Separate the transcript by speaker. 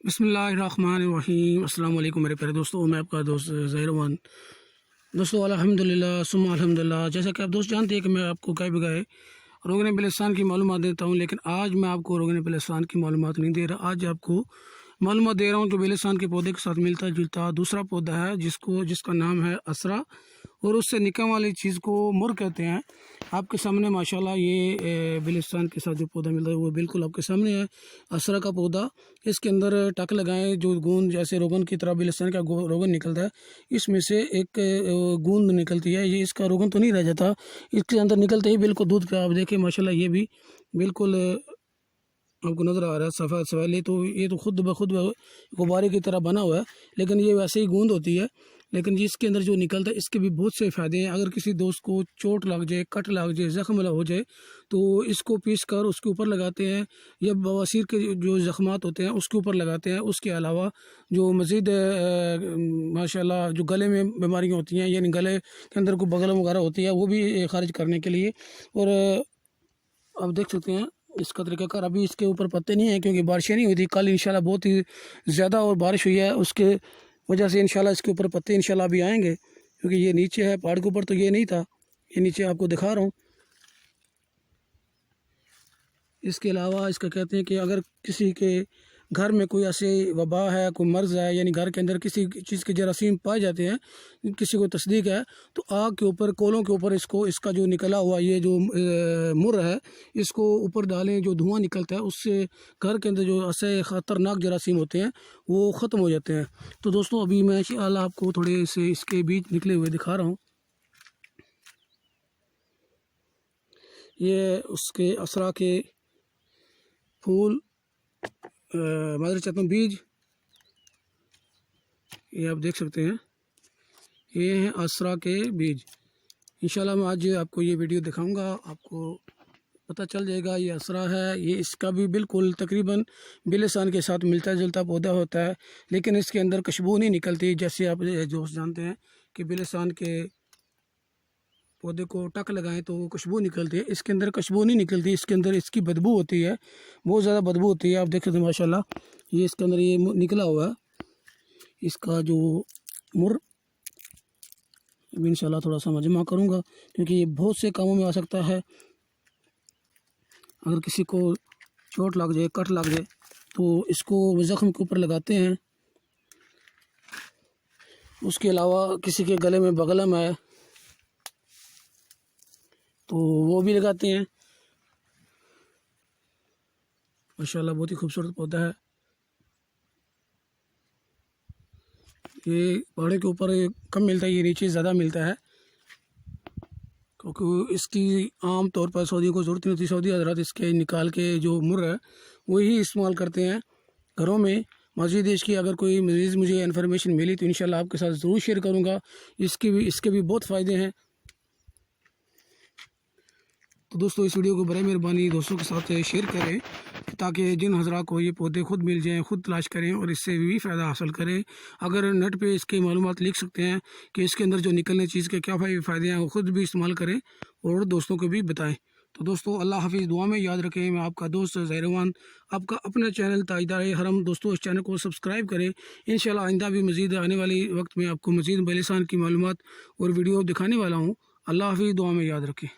Speaker 1: بسم اللہ الرحمن الرحیم۔ السلام علیکم میرے پیارے دوستوں، میں آپ کا دوست ظہیر دوستوں الحمدللہ ثم الحمدللہ۔ جیسا کہ آپ دوست جانتے ہیں کہ میں آپ کو کئی بگائے روغن بلسان کی معلومات دیتا ہوں، لیکن آج میں آپ کو روغن بلسان کی معلومات نہیں دے رہا۔ آج آپ کو معلومات دے رہا ہوں جو بلسان کے پودے کے ساتھ ملتا جلتا دوسرا پودا ہے جس کا نام ہے اسرا، اور اس سے نکلنے والی چیز کو مر کہتے ہیں۔ آپ کے سامنے ماشاءاللہ یہ بلسان کے ساتھ جو پودا ملتا ہے وہ بالکل آپ کے سامنے ہے، اسرا کا پودا۔ اس کے اندر ٹک لگائیں، جو گوند جیسے روغن کی طرح بلسان کا روغن نکلتا ہے، اس میں سے ایک گوند نکلتی ہے۔ یہ اس کا روغن تو نہیں رہ جاتا، اس کے اندر نکلتے ہی بالکل دودھ پہ آپ دیکھیں ماشاءاللہ یہ بھی بالکل آپ کو نظر آ رہا ہے سفید سویلی، تو یہ تو خود بخود غبارے کی طرح بنا ہوا ہے، لیکن یہ ویسے ہی گوند ہوتی ہے۔ لیکن اس کے اندر جو نکلتا ہے اس کے بھی بہت سے فائدے ہیں۔ اگر کسی دوست کو چوٹ لگ جائے، کٹ لگ جائے، زخم ہو جائے تو اس کو پیس کر اس کے اوپر لگاتے ہیں، یا بواسیر کے جو زخمات ہوتے ہیں اس کے اوپر لگاتے ہیں۔ اس کے علاوہ جو مزید ماشاءاللہ جو گلے میں بیماریاں ہوتی ہیں، یعنی گلے کے اندر کوئی بغل وغیرہ ہوتی ہے، وہ بھی خارج کرنے کے لیے۔ اور آپ دیکھ سکتے ہیں اس کا طریقہ کار۔ ابھی اس کے اوپر پتے نہیں ہیں کیونکہ بارشیں نہیں ہوئی تھی، کل انشاءاللہ بہت ہی زیادہ اور بارش ہوئی ہے، اس کے وجہ سے انشاءاللہ اس کے اوپر پتے انشاءاللہ ابھی آئیں گے، کیونکہ یہ نیچے ہے پہاڑ کے اوپر، تو یہ نہیں تھا، یہ نیچے آپ کو دکھا رہا ہوں۔ اس کے علاوہ اس کا کہتے ہیں کہ اگر کسی کے گھر میں کوئی ایسی وبا ہے، کوئی مرض ہے، یعنی گھر کے اندر کسی چیز کے جراثیم پائے جاتے ہیں، کسی کو تصدیق ہے، تو آگ کے اوپر، کولوں کے اوپر اس کا جو نکلا ہوا یہ جو مر ہے اس کو اوپر ڈالیں، جو دھواں نکلتا ہے اس سے گھر کے اندر جو ایسے خطرناک جراثیم ہوتے ہیں وہ ختم ہو جاتے ہیں۔ تو دوستوں ابھی میں انشاءاللہ آپ کو تھوڑے سے اس کے بیج نکلے ہوئے دکھا رہا ہوں۔ یہ اس کے اسرا کے پھول، معذرت چاہتا ہوں بیج، یہ آپ دیکھ سکتے ہیں، یہ ہیں اسرا کے بیج۔ انشاءاللہ میں آج آپ کو یہ ویڈیو دکھاؤں گا، آپ کو پتہ چل جائے گا یہ اسرا ہے۔ یہ اس کا بھی بالکل تقریباً بلسان کے ساتھ ملتا جلتا پودا ہوتا ہے، لیکن اس کے اندر خوشبو نہیں نکلتی۔ جیسے آپ دوست جانتے ہیں کہ بلسان کے پودے کو ٹک لگائیں تو خوشبو نکلتی ہے، اس کے اندر خوشبو نہیں نکلتی، اس کے اندر اس کی بدبو ہوتی ہے، بہت زیادہ بدبو ہوتی ہے۔ آپ دیکھ سکتے ہیں ماشاءاللہ یہ اس کے اندر یہ نکلا ہوا ہے، اس کا جو مر انشاءاللہ تھوڑا سا میں جمع کروں گا، کیونکہ یہ بہت سے کاموں میں آ سکتا ہے۔ اگر کسی کو چوٹ لگ جائے، کٹ لگ جائے، تو اس کو زخم کے اوپر لگاتے ہیں۔ اس کے علاوہ کسی کے گلے میں بغلم ہے تو وہ بھی لگاتے ہیں۔ ماشاءاللہ بہت ہی خوبصورت پودا ہے۔ یہ پہاڑے کے اوپر کم ملتا ہے، یہ نیچے زیادہ ملتا ہے، کیونکہ اس کی عام طور پر سعودیوں کو ضرورت نہیں ہوتی۔ سعودی حضرات اس کے نکال کے جو مر ہے وہی استعمال کرتے ہیں گھروں میں۔ مزید اس کی اگر کوئی مزید مجھے انفارمیشن ملی تو انشاءاللہ آپ کے ساتھ ضرور شیئر کروں گا۔ اس کے بھی بہت فائدے ہیں۔ تو دوستو اس ویڈیو کو برائے مہربانی دوستوں کے ساتھ شیئر کریں، تاکہ جن حضرات کو یہ پودے خود مل جائیں، خود تلاش کریں اور اس سے بھی فائدہ حاصل کریں۔ اگر نیٹ پہ اس کی معلومات لکھ سکتے ہیں کہ اس کے اندر جو نکلنے چیز کے کیا فائدے ہیں، وہ خود بھی استعمال کریں اور دوستوں کو بھی بتائیں۔ تو دوستو اللہ حافظ، دعا میں یاد رکھیں۔ میں آپ کا دوست ظہیر آپ کا اپنا چینل تاجدار حرم۔ دوستو اس چینل کو سبسکرائب کریں، انشاءاللہ آئندہ بھی مزید آنے والی وقت میں آپ کو مزید بلسان کی معلومات اور ویڈیو دکھانے والا ہوں۔ اللہ حافظ، دعا میں یاد رکھیں۔